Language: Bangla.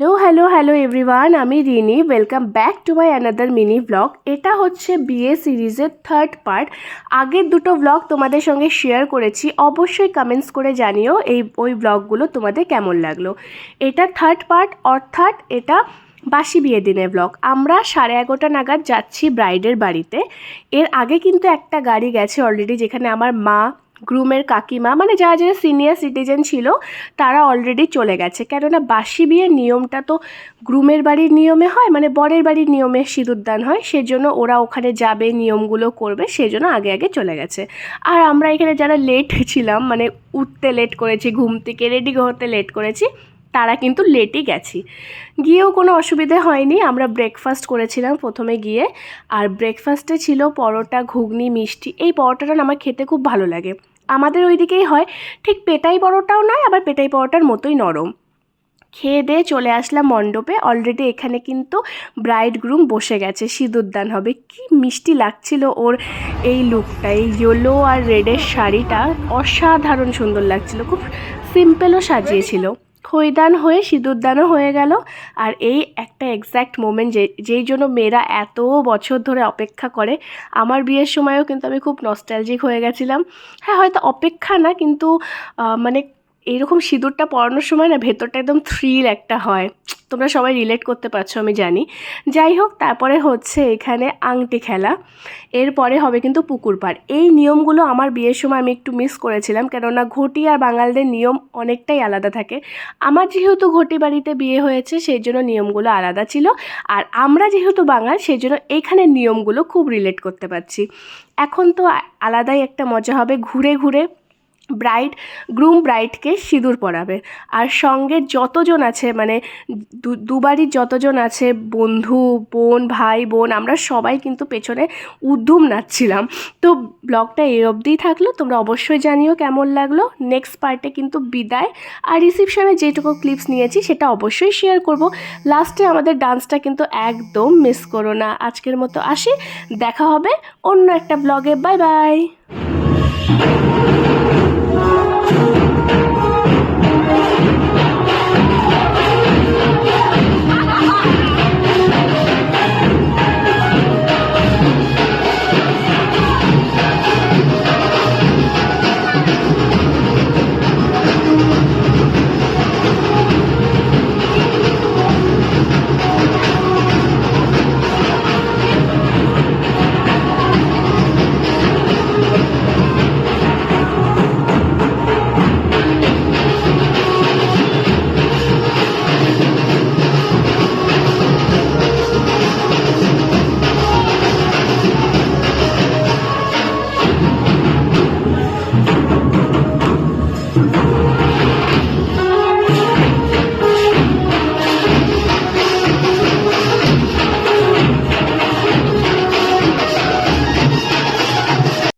হ্যালো হ্যালো হ্যালো এভরিওয়ান, আমি Rini. Welcome back to my another mini blog. এটা হচ্ছে বিয়ে সিরিজের থার্ড পার্ট। আগের দুটো ব্লগ তোমাদের সঙ্গে শেয়ার করেছি, অবশ্যই কমেন্টস করে জানিও ওই ব্লগগুলো তোমাদের কেমন লাগলো। এটা থার্ড পার্ট, অর্থাৎ এটা বাসি বিয়ে দিনের ব্লগ। আমরা 11:30 নাগাদ যাচ্ছি ব্রাইডের বাড়িতে। এর আগে কিন্তু একটা গাড়ি গেছে অলরেডি, যেখানে আমার মা, গ্রুমের কাকিমা, মানে যারা যারা সিনিয়র সিটিজেন ছিল তারা অলরেডি চলে গেছে। কেননা বাসি বিয়ের নিয়মটা তো গ্রুমের বাড়ির নিয়মে হয়, মানে বরের বাড়ির নিয়মে সিঁদুরদান হয়, সেজন্য ওরা ওখানে যাবে, নিয়মগুলো করবে, সেজন্য আগে আগে চলে গেছে। আর আমরা এখানে যারা লেট ছিলাম, মানে উঠতে লেট করেছি, ঘুম থেকে রেডি হতে লেট করেছি, তারা কিন্তু লেটই গেছি। গিয়েও কোনো অসুবিধে হয়নি। আমরা ব্রেকফাস্ট করেছিলাম প্রথমে গিয়ে, আর ব্রেকফাস্টে ছিল পরোটা, ঘুগনি, মিষ্টি। এই পরোটাটা আমার খেতে খুব ভালো লাগে। আমাদের ওইদিকেই হয়, ঠিক পেটাই পরোটাও নয়, আবার পেটাই পরোটার মতোই নরম। খেয়ে দিয়ে চলে আসলাম মণ্ডপে। অলরেডি এখানে কিন্তু ব্রাইড গ্রুম বসে গেছে, সিঁদুরদান হবে। কি মিষ্টি লাগছিল ওর এই লুকটা, এই ইয়েলো আর রেডের শাড়িটা অসাধারণ সুন্দর লাগছিল। খুব সিম্পলও সাজিয়েছিল। খইদান হয়ে সিঁদুরদানও হয়ে গেল। আর এই একটা এক্স্যাক্ট মোমেন্ট, যেই জন্য মেয়েরা এত বছর ধরে অপেক্ষা করে। আমার বিয়ের সময়ও কিন্তু আমি খুব নস্টালজিক হয়ে গেছিলাম। হ্যাঁ, হয়তো অপেক্ষা না, কিন্তু মানে এইরকম সিঁদুরটা পরানোর সময় না ভেতরটা একদম থ্রিল একটা হয়। তোমরা সবাই রিলেট করতে পারছো আমি জানি। যাই হোক, তারপরে হচ্ছে এখানে আংটি খেলা, এরপরে হবে কিন্তু পুকুর পাড়। এই নিয়মগুলো আমার বিয়ের সময় আমি একটু মিস করেছিলাম, কেননা ঘটি আর বাঙালদের নিয়ম অনেকটাই আলাদা থাকে। আমার যেহেতু ঘটি বাড়িতে বিয়ে হয়েছে, সেই জন্য নিয়মগুলো আলাদা ছিল। আর আমরা যেহেতু বাঙাল, সেই জন্য এইখানের নিয়মগুলো খুব রিলেট করতে পারছি। এখন তো আলাদাই একটা মজা হবে। ঘুরে ঘুরে গ্রুম ব্রাইডকে সিঁদুর পরাবে। আর সঙ্গে যতজন আছে, মানে দুবারই যতজন আছে, বন্ধু, বোন, ভাই, বোন, আমরা সবাই কিন্তু পেছনে উদ্ধুম নাচছিলাম। তো ব্লগটা এই অবধিই থাকলো। তোমরা অবশ্যই জানিও কেমন লাগলো। নেক্সট পার্টে কিন্তু বিদায় আর রিসেপশনে যেটুকু ক্লিপস নিয়েছি সেটা অবশ্যই শেয়ার করব। লাস্টে আমাদের ডান্সটা কিন্তু একদম মিস করো না। আজকের মতো আসি, দেখা হবে অন্য একটা ব্লগে। Bye bye.